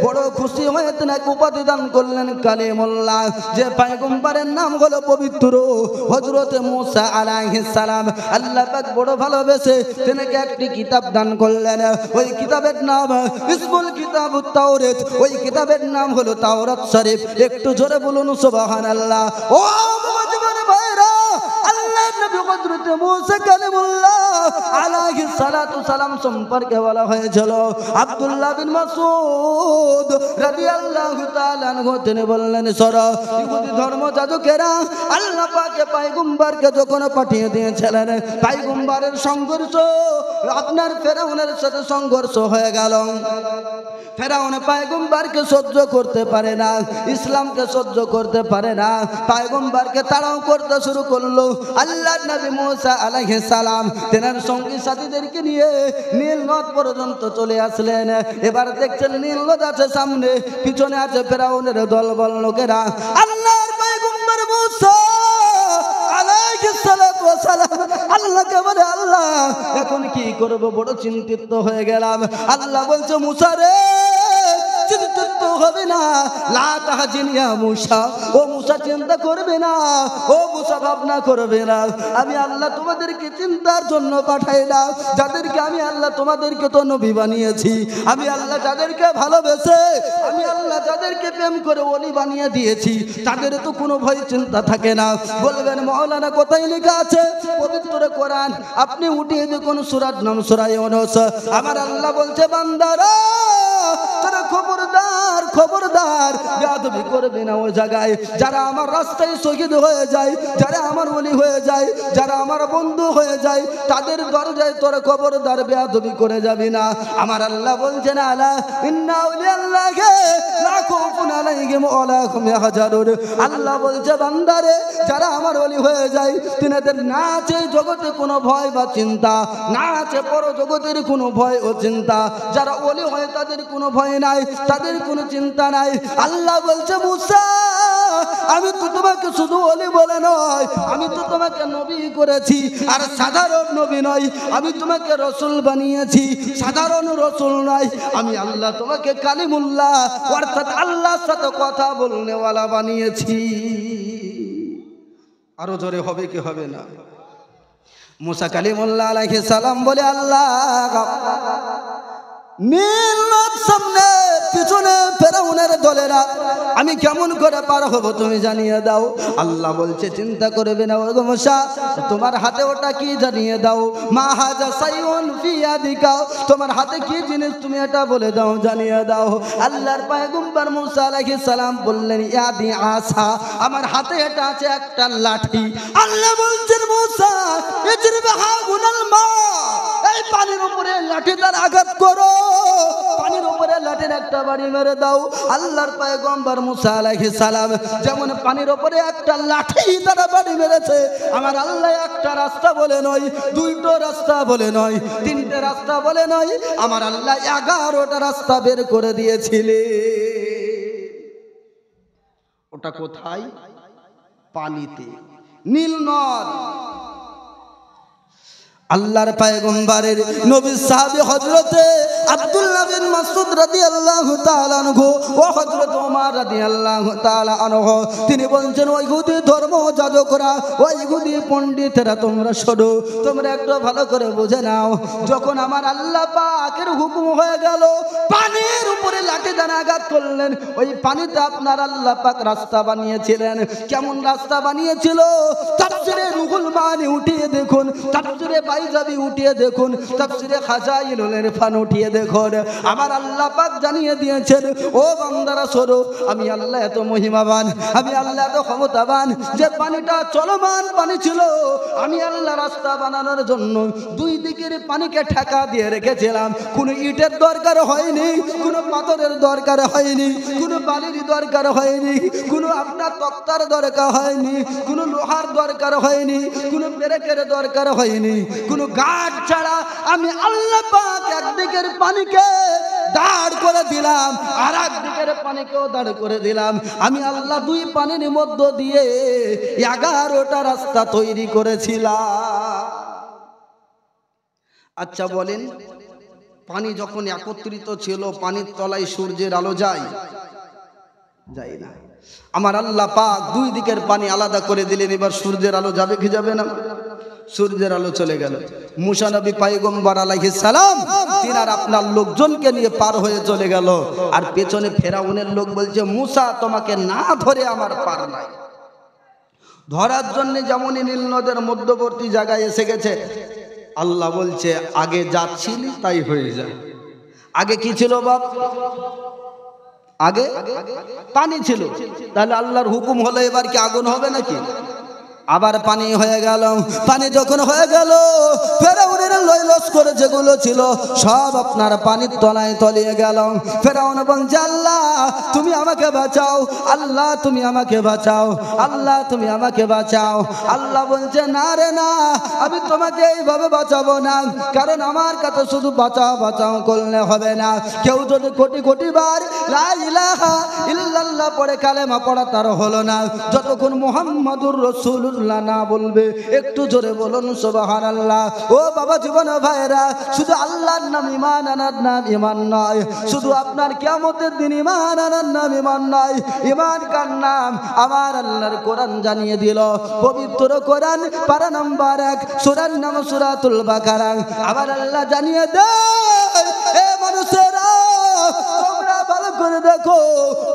A: বড় খুশি হয়ে তিনি এক উপাধি দান করলেন কালিমুল্লাহ, যে পয়গম্বরের নাম হলো পবিত্র হযরত মুসা আলাইহিস সালাম। আল্লাহ পাক বড় ভালোবেসে তিনিকে একটি কিতাব দান করলেন, ওই কিতাবের নাম ইসমুল কিতাবুত তাওরাত, ওই কিতাবের নাম হলো তাওরাত শরীফ। একটু জোরে বলুন সুবহানাল্লাহ। ও জীবন ভাইরা, আল্লাহ নবী হযরত মুসা কালিমুল্লাহ আলাইহিস সালাতু সালাম সম্পর্কে বলা হয়েছিল, আব্দুল্লাহ বিন মাসউদ রাদিয়াল্লাহু তাআলা আনহু তিনি বললেন, সরা ইহুদি ধর্ম যাজকেরা আল্লাহ পাকে পয়গম্বরকে যখন পাঠিয়ে দিয়েছিলেন, পয়গম্বরের সংঘর্ষ আপনার ফেরাউনের সাথে সংঘর্ষ হয়ে গেল। ফেরাউন পয়গম্বরকে সহ্য করতে পারে না, ইসলামকে সহ্য করতে পারে না, পয়গম্বরকে তাড়াও করতে শুরু করলো। আল্লাহর নবী মুসা আলাইহিস সালাম তেনার সঙ্গী সাথীদেরকে নিয়ে নীল নদ পর্যন্ত চলে আসলেন। এবার দেখছেন নীল নদ আছে সামনে, পিছনে আছে ফেরাউনের দলবল লোকেরা। আল্লাহর পয়গম্বর মুসা আলাইহিস সালাতু ওয়াস সালাম আল্লাহকে বলে, আল্লাহ এখন কি করব, বড় চিন্তিত হয়ে গেলাম। আল্লাহ বলছে, মুসা রে চিন্তিত হবে না, লা তাহজিন ইয়া মুসা, ও মুসা চিন্তা করবে না, ও মুসা ভাবনা করবে না, আমি আল্লাহ তোমাদেরকে চিন্তার জন্য পাঠাইলাম। যাদেরকে আমি আল্লাহ তোমাদেরকে তো নবী বানিয়েছি, আমি আল্লাহ যাদেরকে ভালোবেসে, আমি আল্লাহ যাদেরকে প্রেম করে ওলি বানিয়ে দিয়েছি, তাদের তো কোনো ভয় চিন্তা থাকে না। বলবেন মাওলানা কোথায় লেখা আছে? পবিত্র কোরআন আপনি উঠিয়ে দেখুন, সূরার নাম সূরা ইউনূস। আমার আল্লাহ বলছে, বান্দারা তারা খবরদার খবরদার বেয়াদবি করবে না ওই জায়গায়। যারা আমার রাস্তায় শহীদ হয়ে যায়, যারা আমার ওলি হয়ে যায়, যারা আমার বন্ধু হয়ে যায়, তাদের দরজায় তোরা খবরদার বেয়াদবি করে যাবি না। আমার আল্লাহ বলছেন, আলা ইন্না আউলিয়াল্লাহি লা খাউফুন আলাইহিম ওয়া লা হুম ইয়াহজানুন। আল্লাহ বলছে, বান্দারে যারা আমার ওলি হয়ে যায়, তিনাদের না আছে জগতে কোনো ভয় বা চিন্তা, না আছে পর জগতের কোনো ভয় ও চিন্তা। যারা ওলি হয় তাদের কোনো ভয় নাই, তাদের কোনো চিন্তা নাই। আল্লাহ বলছে, মুসা আমি তো তোমাকে শুধু ওলি বলে নয়, আমি তো তোমাকে নবী করেছি, আর সাধারণ নবী নয়, আমি তোমাকে রসুল বানিয়েছি, সাধারণ রসুল নয়। আমি আল্লাহ তোমাকে কালিমুল্লাহ অর্থাৎ আল্লাহর সাথে কথা বলনেওয়ালা বানিয়েছি। আরো জোরে হবে কি হবে না? মুসা কালিমুল্লাহ আলাইহিস সালাম বলে, আল্লাহ নীল নদ সামনে, পিছনে ফেরাউনের দলেরা, আমি কেমন করে পার হব তুমি জানিয়ে দাও। আল্লাহ বলছে, চিন্তা করবে না ওগো মুসা, তোমার হাতে ওটা কি জানিয়ে দাও। মা হাজা সাইউন ফি ইয়াদিকা, তোমার হাতে কি জিনিস তুমি এটা বলে দাও, জানিয়ে দাও। আল্লাহর পয়গম্বর মুসা আলাইহিস সালাম বললেন, ইয়াদি আসা, আমার হাতে এটা আছে একটা লাঠি। আল্লাহ বলছেন, মুসা ইজরিবহা গুনাল মা, এই পানির উপরে লাঠি দ্বারা আঘাত করো, পানির উপরে লাঠির একটা বাড়ি মেরে দাও। আল্লাহর পয়গম্বর মুসা আলাইহিস সালাম যেমন পানির উপরে একটা লাঠি দ্বারা বাড়ি মেরেছে, আমার আল্লাহ একটা রাস্তা বলে নয়, দুইটো রাস্তা বলে নয়, তিনটে রাস্তা বলে নয়, আমার আল্লাহ 11টা রাস্তা বের করে দিয়েছিলে। ওটা কোথায়? পানিতে, নীল নদ। আল্লাহর পয়গম্বরের নবী সাহাবী হযরতে আব্দুল্লাহ বিন মাসউদ রাদিয়াল্লাহু তাআলা আনহু ও হযরত ওমর রাদিয়াল্লাহু তাআলা আনহু তিনি বলছেন ওই ইহুদি ধর্ম যাজকরা ওই ইহুদি পণ্ডিতরা তোমরা শোনো তোমরা একটু ভালো করে বুঝে নাও যখন আমার আল্লাহ পাকের হুকুম হয়ে গেল পানির উপরে লাঠি দ্বারা আঘাত করলেন ওই পানিতে আপনার আল্লাহ পাক রাস্তা বানিয়েছিলেন কেমন রাস্তা বানিয়েছিল তাফসীরে রুহুল মানি উঠিয়ে দেখুন তাফসীরে বাইজাবি উঠিয়ে দেখুন তাফসীরে খাজাইনুল ইরফান উঠিয়ে দেখুন আমার আল্লাহ পাক জানিয়ে দিয়েছেন ও বান্দারা শোনো আমি আল্লাহ এত মহিমাবান আমি আল্লাহ এত ক্ষমতাবান যে পানিটা চলমান পানি ছিল আমি আল্লাহ রাস্তা বানানোর জন্য দুই দিকের পানিকে ঠেকা দিয়ে রেখেছিলাম কোনো ইটের দরকার হয়নি কোনো পাথরের দরকার হয়নি কোনো বালির দরকার হয়নি কোনো আপনার তক্তার দরকার হয়নি কোনো লোহার দরকার হয়নি কোনো পেরেকের দরকার হয়নি কোনো গাছ ছাড়া আমি আল্লাহ পাক একদিকের পানিকে দাঁড় করে দিলাম আর একদিকের পানিকেও দাঁড় করে দিলাম আমি আল্লাহ দুই পানির মধ্য দিয়ে 11টা রাস্তা তৈরি করেছিলাম আচ্ছা বলেন পানি যখন একত্রিত ছিল পানির তলায় সূর্যের আলো যায় না আমার আল্লাহ পাক দুই দিকের পানি আলাদা করে দিলেন এবার সূর্যের আলো যাবে কি যাবে না সূর্যের আলো চলে গেল মুসা নবী পয়গম্বর আলাইহিস সালাম তিনার আপনার লোকজনকে নিয়ে পার হয়ে চলে গেল আর পেছনে ফেরাউনের লোক বলছে মুসা তোমাকে না ধরে আমার পার নাই ধরার জন্য যেমনই নীল নদের মধ্যবর্তী জায়গায় এসে গেছে আল্লাহ বলছে আগে যাচ্ছিলি তাই হয়ে যায় আগে কি ছিল বাপ আগে পানি ছিল তাহলে আল্লাহর হুকুম হলো এবার কি আগুন হবে নাকি আবার পানি হয়ে গেল পানি যখন হয়ে গেল ফেরাউনের লয়লস করে যেগুলো ছিল সব আপনার পানির তলায় তলিয়ে গেল ফেরাউন বলছে আল্লাহ তুমি আমাকে বাঁচাও আল্লাহ তুমি আমাকে বাঁচাও আল্লাহ তুমি আমাকে বাঁচাও আল্লাহ বলছে না রে না আমি তোমাকে এইভাবে বাঁচাবো না কারণ আমার কাছে শুধু বাঁচাও বাঁচাও করলে হবে না কেউ যদি কোটি কোটি বার লা ইলাহা ইল্লাল্লাহ পড়ে কালেমা পড়া তার হলো না যতক্ষণ মুহাম্মাদুর রাসূলুল্লাহ না বলবে একটু জোরে বলুন সুবহানাল্লাহ ও বাবা জীবন ভাইরা শুধু আল্লাহর নাম ঈমান আনার নাম ঈমান নয় শুধু আপনার কিয়ামতের দিন ঈমান আনার নাম ঈমান নয় ঈমান কার নাম আমার আল্লাহর কোরআন জানিয়ে দিল পবিত্র কোরআন পারা নাম্বার 1 সূরার নাম সূরাতুল বাকারা আবার আল্লাহ জানিয়ে দেয় এ মানুষেরা তোমরা ভালো করে দেখো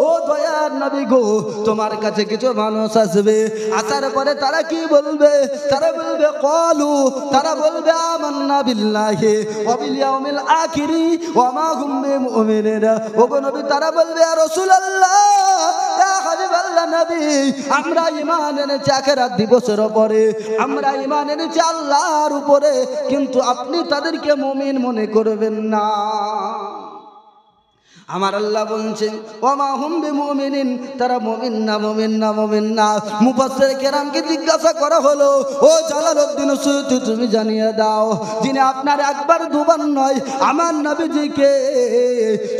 A: ও দয়ার নবী গো তোমার কাছে কিছু মানুষ আসবে আসার পরে তারা কি বলবে তারা বলবে ক্বালু তারা বলবে আমান্না বিল্লাহি ওয়া বিল ইয়াউমিল আখিরি ওয়া মা হুম বিমুমিনিন ও গো নবী তারা বলবে ইয়া রাসূলুল্লাহ ইয়া হাবিবাল্লাহ নবী আমরা ঈমান এনেছি আখিরাত দিবসের উপরে আমরা ঈমান এনেছি আল্লাহর উপরে কিন্তু আপনি তাদেরকে মুমিন মনে করবেন না আমার আল্লাহ বলছেন ওমা হুম বিমুমিনিন তারা মুমিন না মুমিন না মুমিন না মুফাসসির কেরামকে জিজ্ঞাসা করা হলো ও জালালউদ্দিন সুয়ুতী তুমি জানিয়ে দাও যিনি আপনার একবার দুবার নয় আমার নবীজিকে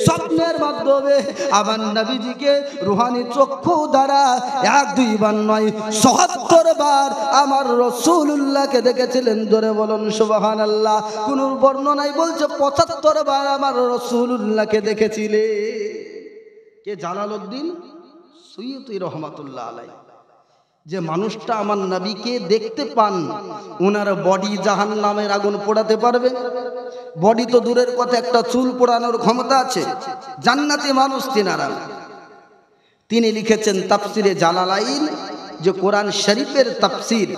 A: স্বপ্নের মাধ্যমে আমার নবীজিকে রূহানি চক্ষু দ্বারা এক দুইবার নয় ৭৭ বার আমার রাসূলুল্লাহকে দেখেছিলেন জোরে বলুন সুবহানাল্লাহ কোন বর্ণনায় বলছে ৭৫ বার আমার রাসূলুল্লাহকে দেখেছিলেন কে জালালউদ্দিন সুয়ুতী রহমাতুল্লাহ আলাইহি যে মানুষটা আমার নবীকে দেখতে পান ওনার বডি জাহান্নামের আগুন পোড়াতে পারবে বডি তো দূরের কথা একটা চুল পোড়ানোর ক্ষমতা আছে জান্নাতি মানুষ তিনারা তিনি লিখেছেন তাফসিরে জালালাইন যে কোরআন শরীফের তাফসির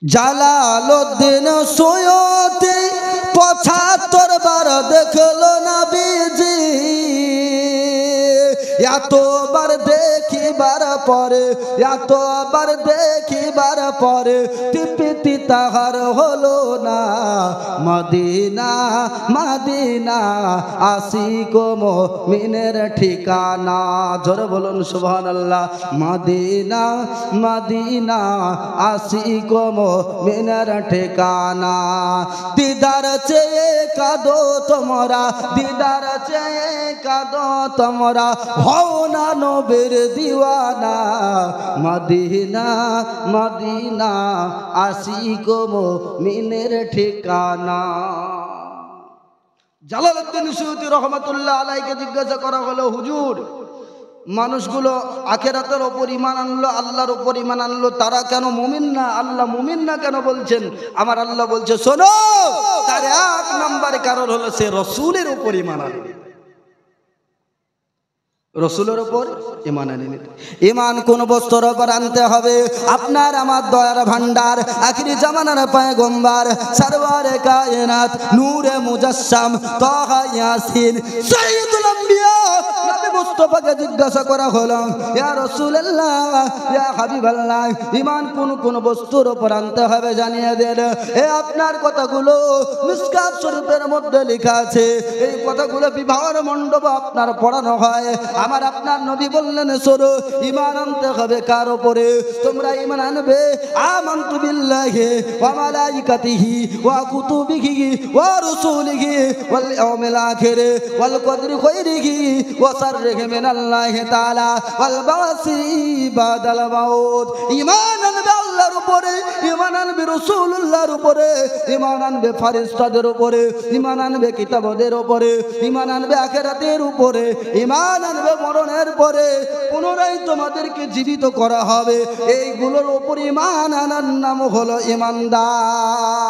A: জালালউদ্দিন সুয়ুতী ৭৫ বার দেখলো নবীজি এতবার দেখিবার পরে তৃপ্তি তাহার হলো না মদিনা মদিনা আশিক মুমিনের ঠিকানা জোরে বলুন সুবহানাল্লাহ মদিনা মদিনা আশিক মুমিনের ঠিকানা দিদার চেয়ে কাঁদো তোমরা দিদার চেয়ে কাঁদো তোমরা হও না নবীর দিওয়ানা মদিনা মদিনা আশিক মুমিনের ঠিকানা জালালউদ্দিন সুয়ুতী রহমাতুল্লাহ আলাইকে জিজ্ঞাসা করা হলো, হুজুর মানুষগুলো আখিরাতের ওপর ঈমান আনলো, আল্লাহর ওপর ঈমান আনলো, তারা কেন মুমিন না? আল্লাহ মুমিন না কেন বলছেন? আমার আল্লাহ বলছে, শোনো, তার এক নাম্বার কারণ হলো সে রাসূলের ওপর ঈমান আনবে। রসুলের উপর ঈমান আনেনি। ঈমান কোন বস্তুর উপর আনতে হবে? আপনার আমার দয়ার ভান্ডার, আখিরি জামানার পয়গম্বর, সরওয়ারে কায়নাত, নূরে মুজাসসাম, তাহা ইয়াসিন, সাইয়্যিদুল আম্বিয়া নবী মুস্তাফাকে জিজ্ঞাসা করা হলো, ইয়া রাসূলুল্লাহ, ইয়া হাবিবাল্লাহ, ঈমান কোন বস্তুর উপর আনতে হবে জানিয়ে দেন। আপনার কথাগুলো মিশকাত শরীফের মধ্যে লেখা আছে, এই কথাগুলো বিবাহের মণ্ডপে আপনার পড়ানো হয়। আমার আপনার নবী বললেন, শোনো, ঈমান আনতে হবে কার উপরে? তোমরা ঈমান আনবে আমানতু বিল্লাহি ওয়া মালাইকাতিহি ওয়া কুতুবিহি ওয়া রাসূলিহি ওয়াল ইয়াউমিল আখির ওয়াল কদরি খায়রিহি ওয়া শাররিহি মিনাল্লাহি তাআলা ওয়াল বাসি বাদাল মাউত। ঈমান আনবে আল্লাহর উপরে, ঈমান আনবে রাসূলুল্লাহর উপরে, ঈমান আনবে ফেরেশতাদের উপরে, ঈমান আনবে কিতাবদের উপরে, ঈমান আনবে আখিরাতের উপরে, ঈমান আনবে মরণের পরে পুনরায় তোমাদেরকে জীবিত করা হবে। এইগুলোর উপর ঈমান আনার নাম হলো ঈমানদার।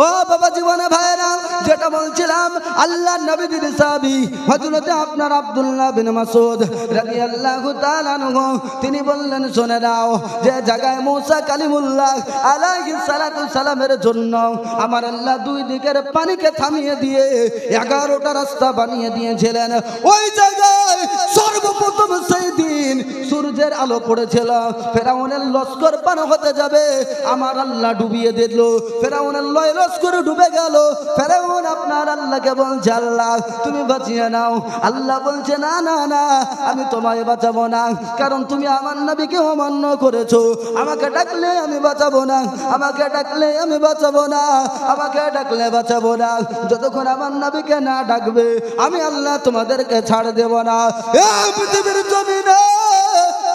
A: ও বাবা জীবনে ভাইরা, যেটা বলছিলাম, আল্লাহর নবীর সাহাবী হযরত আপনার আব্দুল্লাহ বিন মাসউদ রাদিয়াল্লাহু তাআলা আনহু, তিনি বললেন, শুনে নাও, যে জায়গায় মুসা কালিমুল্লাহ আলাইহিস সালাতু সালামের জন্য আমার আল্লাহ দুই দিকের পানিকে থামিয়ে দিয়ে 11টা রাস্তা বানিয়ে দিয়েছিলেন, ওই জায়গায় সর্বপ্রথম সেই দিন সূর্যের আলো পড়েছিল, ফেরাউনের লস্কর পার হতে যাবে, আমার আল্লাহ ডুবিয়ে দিল, ফেরাউনের লস্কর ডুবে গেল। ফেরাউন আপনার আল্লাহকে বলছে, আল্লাহ তুমি বাঁচিয়ে নাও। আল্লাহ বলছে, না না না, আমি তোমায় বাঁচাবো না, কারণ তুমি আমার নবীকে অমান্য করেছো। আমাকে ডাকলে আমি বাঁচাবো না, আমাকে ডাকলে আমি বাঁচাবো না, আমাকে ডাকলে বাঁচাবো না। যতক্ষণ আমার নবীকে না ডাকবে আমি আল্লাহ তোমাদেরকে ছাড় দেব না। এই পৃথিবীর জমিনে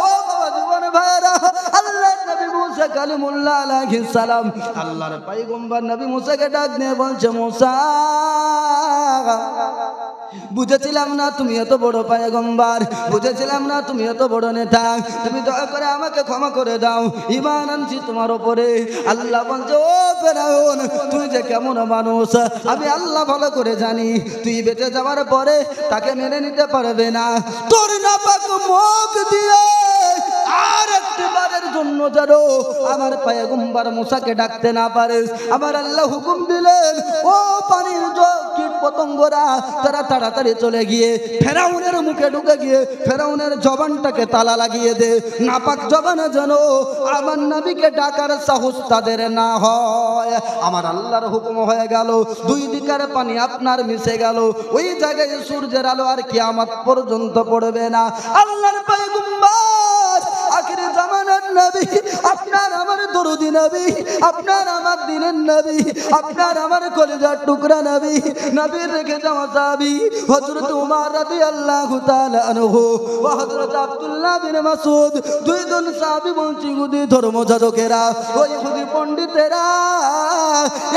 A: ও বাবা জীবন ভাইরা, আল্লাহ নবী মুসা কালিমুল্লাহ আলাইহিস সালাম, আল্লাহর পয়গম্বর নবী মুসাকে ডাক দিয়ে বলছে, মুসা, বুঝেছিলাম না তুমি এত বড় পয়গম্বর, বুঝেছিলাম না তুমি এত বড় নেতা, তুমি দয়া করে আমাকে ক্ষমা করে দাও, ঈমান আনছি তোমার উপরে। আল্লাহ বলছে, ও ফেরাউন, তুই যে কেমন মানুষ আমি আল্লাহ ভালো করে জানি। তুই বেঁচে যাওয়ার পরে তাকে মেনে নিতে পারবে না, তোর নাপাক মুখ দিয়ে আর একবারের জন্য যেন আমার পয়গম্বর মুসাকে ডাকতে না পারিস। আমার আল্লাহ হুকুম দিলেন, ও পানির কীট পতঙ্গরা তারা তাড়াতাড়ি চলে গিয়ে ফেরাউনের মুখে ঢুকে গিয়ে ফেরাউনের জবানটাকে তালা লাগিয়ে দে, নাপাক জবানে যেন আমার নবীকে ডাকার সাহস তাদের না হয়। আমার আল্লাহর হুকুম হয়ে গেল, দুই দিকের পানি আপনার মিশে গেল, ওই জায়গায় সূর্যের আলো আর কিয়ামত পর্যন্ত পড়বে না। আল্লাহর পয়গম্বর আখিরি জামানার নবী, আপনার আমার দরুদি নবী, আপনার আমার দিনের নবী, আপনার আমার কলিজার টুকরা নবী, নবীর রেখে যাওয়া সাহাবী হযরত ওমর রাদিয়াল্লাহু তাআলা আনহু ওয়া হযরত আব্দুল্লাহ বিন মাসউদ, দুইজন সাহাবী বলছি ইহুদি ধর্মযাজকেরা, ওই ইহুদি পণ্ডিতেরা,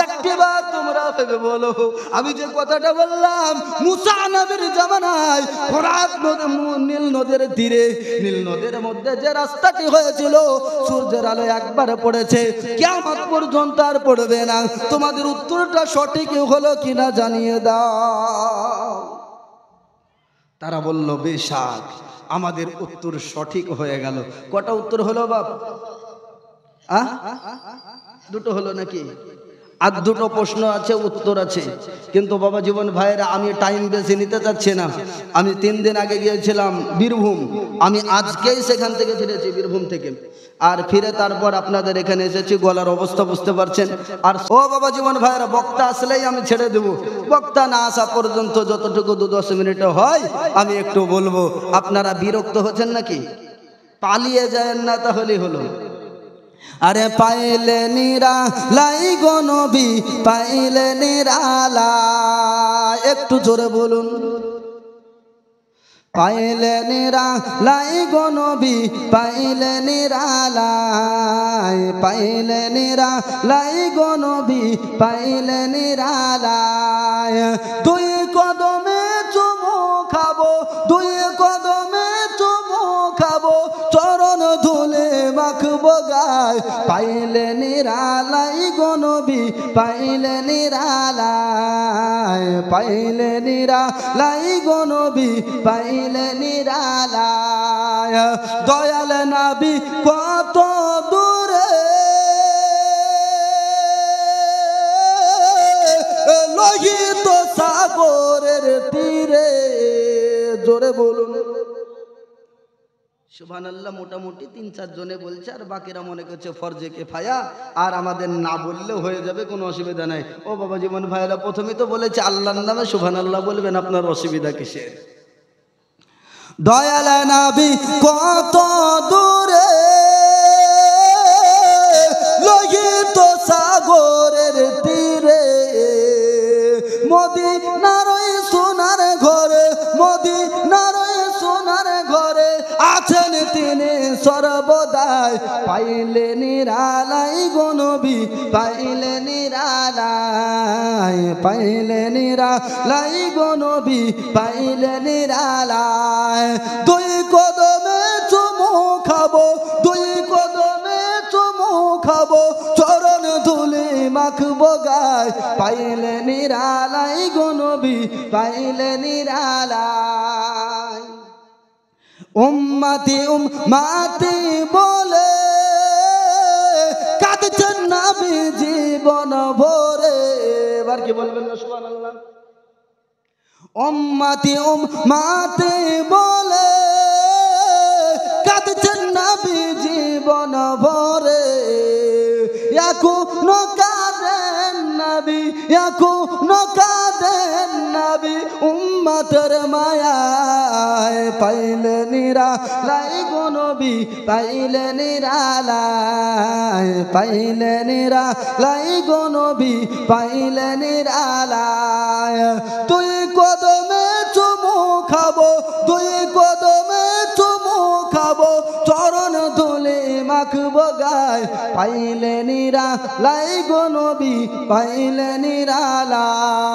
A: একবার তোমরা ভেবে বলো, আমি যে কথাটা বললাম মুসা নবীর জামানায় ফোরাত নদী, নীল নদের তীরে, নীল নদের মধ্যে যে রাস্তাটি হয়েছিল, সূর্যের আলো একবার পড়েছে, কিয়ামত পর্যন্ত আর পড়বে না। তোমাদের উত্তরটা সঠিক হলো কিনা জানিয়ে দাও। তারা বলল, বেশাক, আমাদের উত্তর সঠিক হয়ে গেল। কটা উত্তর হলো বাপ? দুটো হলো নাকি? আর দুটো প্রশ্ন আছে, উত্তর আছে, কিন্তু বাবা জীবন ভাইয়েরা আমি টাইম বেশি নিতে চাচ্ছি না। আমি 3 দিন আগে গিয়েছিলাম বীরভূম, আমি আজকেই সেখান থেকে ফিরেছি বীরভূম থেকে, আর ফিরে তারপর আপনাদের এখানে এসেছি। গলার অবস্থা বুঝতে পারছেন। আর ও বাবা জীবন ভাইয়েরা, বক্তা আসলেই আমি ছেড়ে দেব, বক্তা না আসা পর্যন্ত যতটুকু 2-10 মিনিটে হয় আমি একটু বলবো। আপনারা বিরক্ত হচ্ছেন নাকি? পালিয়ে যায় না তাহলেই হলো। আরে পাইলে নিরালাই গো নবী, পাইলে নিরালা, একটু জোরে বলুন। পাইলে নিরালাই গো নবী পাইলে নিরালাই পাইলে নিরালাই গো নবী পাইলে নিরালাই দুই কদমে চুমু খাবো দুই কদমে চুমু খাবো চরণ ধুলে মাখবো গায় পাইলে নিরালাই গো নবী পাইলে নিরালাই পাইলে নিরালাই গো নবী পাইলে নিরালাই দয়াল নবী কত দূরে লোহিত সাগরের তীরে জোরে বলুন সুবহানাল্লাহ। মোটামুটি ৩-৪ জনে বলছে আর বাকিরা মনে করছে ফরজে কিফায়া আর আমাদের না বললেও হয়ে যাবে, কোনো অসুবিধা নাই। ও বাবা জীবন ভাইরা প্রথমেই তো বলেছে আল্লাহর নামে সুবহানাল্লাহ বলবেন, আপনার অসুবিধা কিসের? দয়াল নবী কত দূরে লোহিত সাগরের তীরে মদিনার সোনার ঘরে মদিনার সোনার ঘরে আছেন তিনি সর্বদাই পাইলে নিরালাই গো নবী পাইলে নিরালাই পাইলে নিরালাই গো নবী পাইলে নিরালাই দুই কদমে চুমু খাবো দুই কদমে চুমু খাবো চরণ ধুলি মাখবো গায় পাইলে নিরালাই গো নবী পাইলে নিরালাই উম্মতি উম্মতি বলে কাঁদছেন নবী জীবন ভরে। এবার কি বলবেন না সুবহানাল্লাহ? উম্মতি উম্মতি বলে কাঁদছেন নবী জীবন ভরে এখনো কাঁদেন নবী এখনো কাঁদেন নবী উম্মতের মায়ায় পাইলে নিরালাই গো নবী পাইলে নিরালাই পাইলে নিরালাই গো নবী পাইলে নিরালাই তুই কদমে চুমু খাবো দুই কদমে চুমু খাবো চরণ ধুলে মাখবো গায় পাইলে নিরালাই গো নবী পাইলে নিরালাই।